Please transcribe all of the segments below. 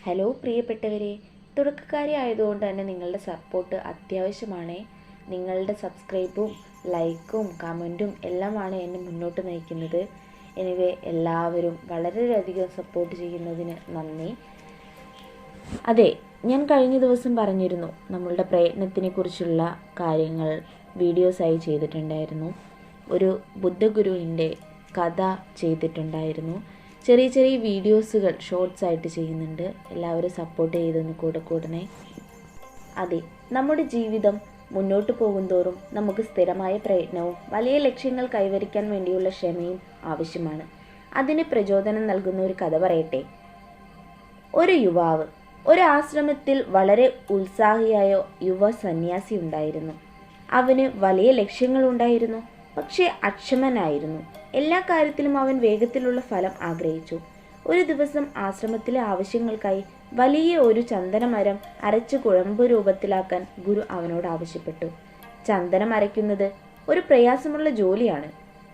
Hello പ്രിയപ്പെട്ടവരെ, തുടക്കക്കാരി ആയതുകൊണ്ട് തന്നെ നിങ്ങളുടെ സപ്പോർട്ട് അത്യാവശ്യമാണ്. നിങ്ങളുടെ സബ്സ്ക്രൈബും ലൈക്കും കമൻറ്റും എല്ലാമാണ് എന്നെ മുന്നോട്ട് നയിക്കുന്നത്. എനിവേ എല്ലാവരും വളരെയധികം സപ്പോർട്ട് ചെയ്യുന്നതിന് നന്ദി. അതെ, ഞാൻ കഴിഞ്ഞ ദിവസം പറഞ്ഞിരുന്നു നമ്മളുടെ പ്രയത്നത്തിനെ കുറിച്ചുള്ള കാര്യങ്ങൾ വീഡിയോസായി ചെയ്തിട്ടുണ്ടായിരുന്നു. ഒരു ബുദ്ധഗുരുവിൻ്റെ കഥ ചെയ്തിട്ടുണ്ടായിരുന്നു. ചെറിയ ചെറിയ വീഡിയോസുകൾ ഷോർട്സ് ആയിട്ട് ചെയ്യുന്നുണ്ട്. എല്ലാവരും സപ്പോർട്ട് ചെയ്തൊന്ന് കൂടണേ. അതെ, നമ്മുടെ ജീവിതം മുന്നോട്ട് പോകുന്തോറും നമുക്ക് സ്ഥിരമായ പ്രയത്നവും വലിയ ലക്ഷ്യങ്ങൾ കൈവരിക്കാൻ വേണ്ടിയുള്ള ക്ഷമയും ആവശ്യമാണ്. അതിന് പ്രചോദനം നൽകുന്ന ഒരു കഥ പറയട്ടെ. ഒരു യുവാവ് ഒരു ആശ്രമത്തിൽ വളരെ ഉത്സാഹിയായ യുവ സന്യാസി ഉണ്ടായിരുന്നു. അവന് വലിയ ലക്ഷ്യങ്ങളുണ്ടായിരുന്നു, പക്ഷേ അക്ഷമനായിരുന്നു. എല്ലാ കാര്യത്തിലും അവൻ വേഗത്തിലുള്ള ഫലം ആഗ്രഹിച്ചു. ഒരു ദിവസം ആശ്രമത്തിലെ ആവശ്യങ്ങൾക്കായി വലിയ ഒരു ചന്ദനമരം അരച്ച് കുഴമ്പ് രൂപത്തിലാക്കാൻ ഗുരു അവനോട് ആവശ്യപ്പെട്ടു. ചന്ദനം അരയ്ക്കുന്നത് ഒരു പ്രയാസമുള്ള ജോലിയാണ്,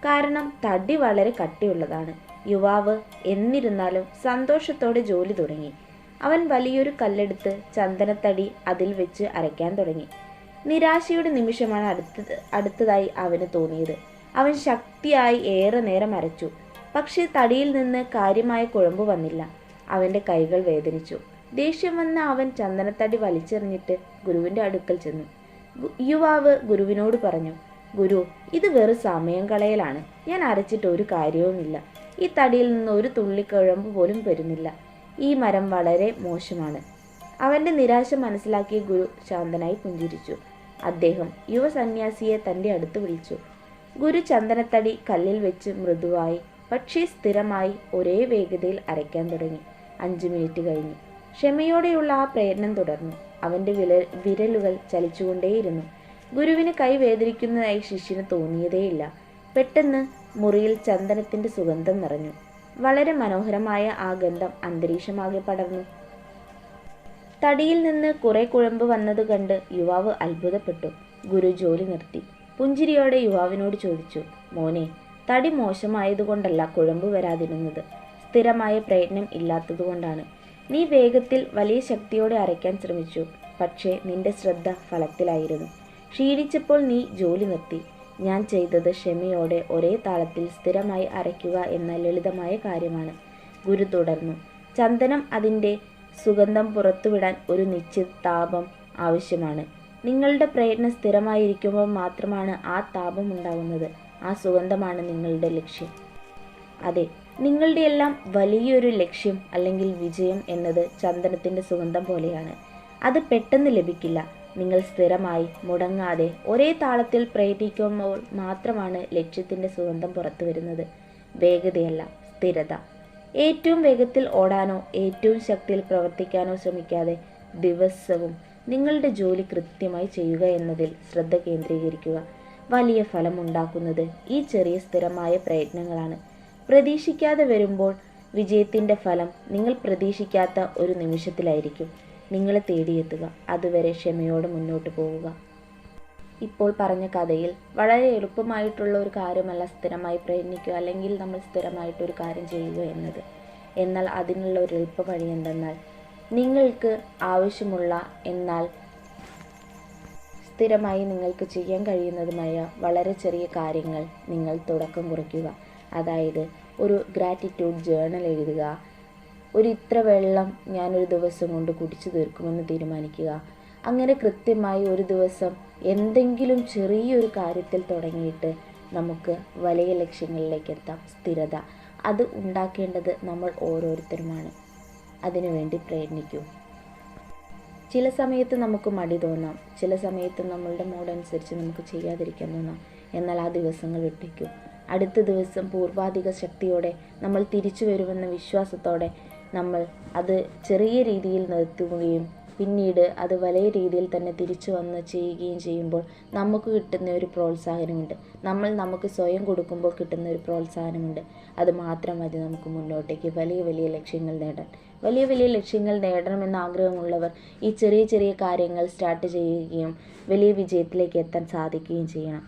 കാരണം തടി വളരെ കട്ടിയുള്ളതാണ്. യുവാവ് എന്നിരുന്നാലും സന്തോഷത്തോടെ ജോലി തുടങ്ങി. അവൻ വലിയൊരു കല്ലെടുത്ത് ചന്ദനത്തടി അതിൽ വെച്ച് അരയ്ക്കാൻ തുടങ്ങി. നിരാശയുടെ നിമിഷമാണ് അടുത്തതായി അവന് തോന്നിയത്. അവൻ ശക്തിയായി ഏറെ നേരം അരച്ചു, പക്ഷേ തടിയിൽ നിന്ന് കാര്യമായ കുഴമ്പ് വന്നില്ല. അവൻ്റെ കൈകൾ വേദനിച്ചു. ദേഷ്യം വന്ന അവൻ ചന്ദനത്തടി വലിച്ചെറിഞ്ഞിട്ട് ഗുരുവിൻ്റെ അടുക്കൽ ചെന്നു. യുവാവ് ഗുരുവിനോട് പറഞ്ഞു, ഗുരു, ഇത് വെറും സമയം കളയലാണ്. ഞാൻ അരച്ചിട്ട് ഒരു കാര്യവുമില്ല. ഈ തടിയിൽ നിന്ന് ഒരു തുള്ളി കുഴമ്പ് പോലും വരുന്നില്ല. ഈ മരം വളരെ മോശമാണ്. അവൻ്റെ നിരാശ മനസ്സിലാക്കിയ ഗുരു ശാന്തനായി പുഞ്ചിരിച്ചു. അദ്ദേഹം യുവ സന്യാസിയെ തൻ്റെ അടുത്ത് വിളിച്ചു. ഗുരു ചന്ദനത്തടി കല്ലിൽ വെച്ച് മൃദുവായി പക്ഷേ സ്ഥിരമായി ഒരേ വേഗതയിൽ അരയ്ക്കാൻ തുടങ്ങി. 5 മിനിറ്റ് കഴിഞ്ഞു. ക്ഷമയോടെയുള്ള ആ പ്രയത്നം തുടർന്നു. അവൻ്റെ വിരലുകൾ ചലിച്ചുകൊണ്ടേയിരുന്നു. ഗുരുവിന് കൈ വേദനിക്കുന്നതായി ശിഷ്യന് തോന്നിയതേയില്ല. പെട്ടെന്ന് മുറിയിൽ ചന്ദനത്തിൻ്റെ സുഗന്ധം നിറഞ്ഞു. വളരെ മനോഹരമായ ആ ഗന്ധം അന്തരീക്ഷമാകെ പടർന്നു. തടിയിൽ നിന്ന് കുറെ കുഴമ്പ് വന്നത് കണ്ട് യുവാവ് അത്ഭുതപ്പെട്ടു. ഗുരു ജോലി നിർത്തി. പുഞ്ചിരിയോടെ യുവാവിനോട് ചോദിച്ചു, മോനെ, തടി മോശമായതുകൊണ്ടല്ല കുഴമ്പ് വരാതിരുന്നത്, സ്ഥിരമായ പ്രയത്നം ഇല്ലാത്തതുകൊണ്ടാണ്. നീ വേഗത്തിൽ വലിയ ശക്തിയോടെ അരയ്ക്കാൻ ശ്രമിച്ചു, പക്ഷേ നിന്റെ ശ്രദ്ധ ഫലത്തിലായിരുന്നു. ക്ഷീണിച്ചപ്പോൾ നീ ജോലി നിർത്തി. ഞാൻ ചെയ്തത് ക്ഷമയോടെ ഒരേ താളത്തിൽ സ്ഥിരമായി അരയ്ക്കുക എന്ന ലളിതമായ കാര്യമാണ്. ഗുരു തുടർന്നു. ചന്ദനം അതിൻ്റെ സുഗന്ധം പുറത്തുവിടാൻ ഒരു നിശ്ചിത താപം ആവശ്യമാണ്. നിങ്ങളുടെ പ്രയത്നം സ്ഥിരമായിരിക്കുമ്പോൾ മാത്രമാണ് ആ താപം ഉണ്ടാകുന്നത്. ആ സുഗന്ധമാണ് നിങ്ങളുടെ ലക്ഷ്യം. അതെ, നിങ്ങളുടെ എല്ലാം വലിയൊരു ലക്ഷ്യം അല്ലെങ്കിൽ വിജയം എന്നത് ചന്ദനത്തിൻ്റെ സുഗന്ധം പോലെയാണ്. അത് പെട്ടെന്ന് ലഭിക്കില്ല. നിങ്ങൾ സ്ഥിരമായി മുടങ്ങാതെ ഒരേ താളത്തിൽ പ്രയത്നിക്കുമ്പോൾ മാത്രമാണ് ലക്ഷ്യത്തിൻ്റെ സുഗന്ധം പുറത്തു വരുന്നത്. വേഗതയല്ല, സ്ഥിരത. ഏറ്റവും വേഗത്തിൽ ഓടാനോ ഏറ്റവും ശക്തിയിൽ പ്രവർത്തിക്കാനോ ശ്രമിക്കാതെ ദിവസവും നിങ്ങളുടെ ജോലി കൃത്യമായി ചെയ്യുക എന്നതിൽ ശ്രദ്ധ കേന്ദ്രീകരിക്കുക. വലിയ ഫലമുണ്ടാക്കുന്നത് ഈ ചെറിയ സ്ഥിരമായ പ്രയത്നങ്ങളാണ്. പ്രതീക്ഷിക്കാതെ വരുമ്പോൾ വിജയത്തിൻ്റെ ഫലം നിങ്ങൾ പ്രതീക്ഷിക്കാത്ത ഒരു നിമിഷത്തിലായിരിക്കും നിങ്ങളെ തേടിയെത്തുക. അതുവരെ ക്ഷമയോടെ മുന്നോട്ട് പോവുക. ഇപ്പോൾ പറഞ്ഞ കഥയിൽ വളരെ എളുപ്പമായിട്ടുള്ള ഒരു കാര്യമല്ല സ്ഥിരമായി പ്രയത്നിക്കുക അല്ലെങ്കിൽ നമ്മൾ സ്ഥിരമായിട്ടൊരു കാര്യം ചെയ്യുക എന്നത്. എന്നാൽ അതിനുള്ള ഒരു എളുപ്പ വഴി എന്തെന്നാൽ നിങ്ങൾക്ക് ആവശ്യമുള്ള എന്നാൽ സ്ഥിരമായി നിങ്ങൾക്ക് ചെയ്യാൻ കഴിയുന്നതുമായ വളരെ ചെറിയ കാര്യങ്ങൾ നിങ്ങൾ തുടക്കം കുറിക്കുക. അതായത് ഒരു ഗ്രാറ്റിറ്റ്യൂഡ് ജേർണൽ എഴുതുക. ഇത്ര വെള്ളം ഞാനൊരു ദിവസം കൊണ്ട് കുടിച്ചു തീർക്കുമെന്ന് തീരുമാനിക്കുക. അങ്ങനെ കൃത്യമായി ഒരു ദിവസം എന്തെങ്കിലും ചെറിയൊരു കാര്യത്തിൽ തുടങ്ങിയിട്ട് നമുക്ക് വലിയ ലക്ഷ്യങ്ങളിലേക്ക് എത്താം. സ്ഥിരത അത് ഉണ്ടാക്കേണ്ടത് നമ്മൾ ഓരോരുത്തരുമാണ്. അതിനുവേണ്ടി പ്രയത്നിക്കൂ. ചില സമയത്ത് നമുക്ക് മടി തോന്നാം, ചില സമയത്ത് നമ്മളുടെ മൂഡനുസരിച്ച് നമുക്ക് ചെയ്യാതിരിക്കാൻ തോന്നാം. എന്നാൽ ആ ദിവസങ്ങൾ വിട്ടേക്കൂ. അടുത്ത ദിവസം പൂർവാധിക ശക്തിയോടെ നമ്മൾ തിരിച്ചു വരുമെന്ന വിശ്വാസത്തോടെ നമ്മൾ അത് ചെറിയ രീതിയിൽ നിർത്തുകയും പിന്നീട് അത് വലിയ രീതിയിൽ തന്നെ തിരിച്ചു വന്ന് ചെയ്യുകയും ചെയ്യുമ്പോൾ നമുക്ക് കിട്ടുന്ന ഒരു പ്രോത്സാഹനമുണ്ട്. നമ്മൾ നമുക്ക് സ്വയം കൊടുക്കുമ്പോൾ കിട്ടുന്ന ഒരു പ്രോത്സാഹനമുണ്ട്. അത് മാത്രം മതി നമുക്ക് മുന്നോട്ടേക്ക് വലിയ വലിയ ലക്ഷ്യങ്ങൾ നേടാൻ. വലിയ വലിയ ലക്ഷ്യങ്ങൾ നേടണമെന്ന് ആഗ്രഹമുള്ളവർ ഈ ചെറിയ ചെറിയ കാര്യങ്ങൾ സ്റ്റാർട്ട് ചെയ്യുകയും വലിയ വിജയത്തിലേക്ക് എത്താൻ സാധിക്കുകയും ചെയ്യണം.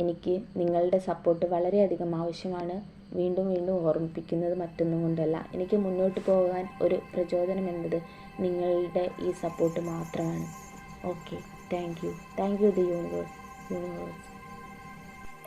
എനിക്ക് നിങ്ങളുടെ സപ്പോർട്ട് വളരെയധികം ആവശ്യമാണ്. വീണ്ടും വീണ്ടും ഓർമ്മിപ്പിക്കുന്നത് മറ്റൊന്നും കൊണ്ടല്ല. എനിക്ക് മുന്നോട്ട് പോകാൻ ഒരു പ്രചോദനം എന്നത് നിങ്ങളുടെ ഈ സപ്പോർട്ട് മാത്രമാണ്. Okay, thank you the universe.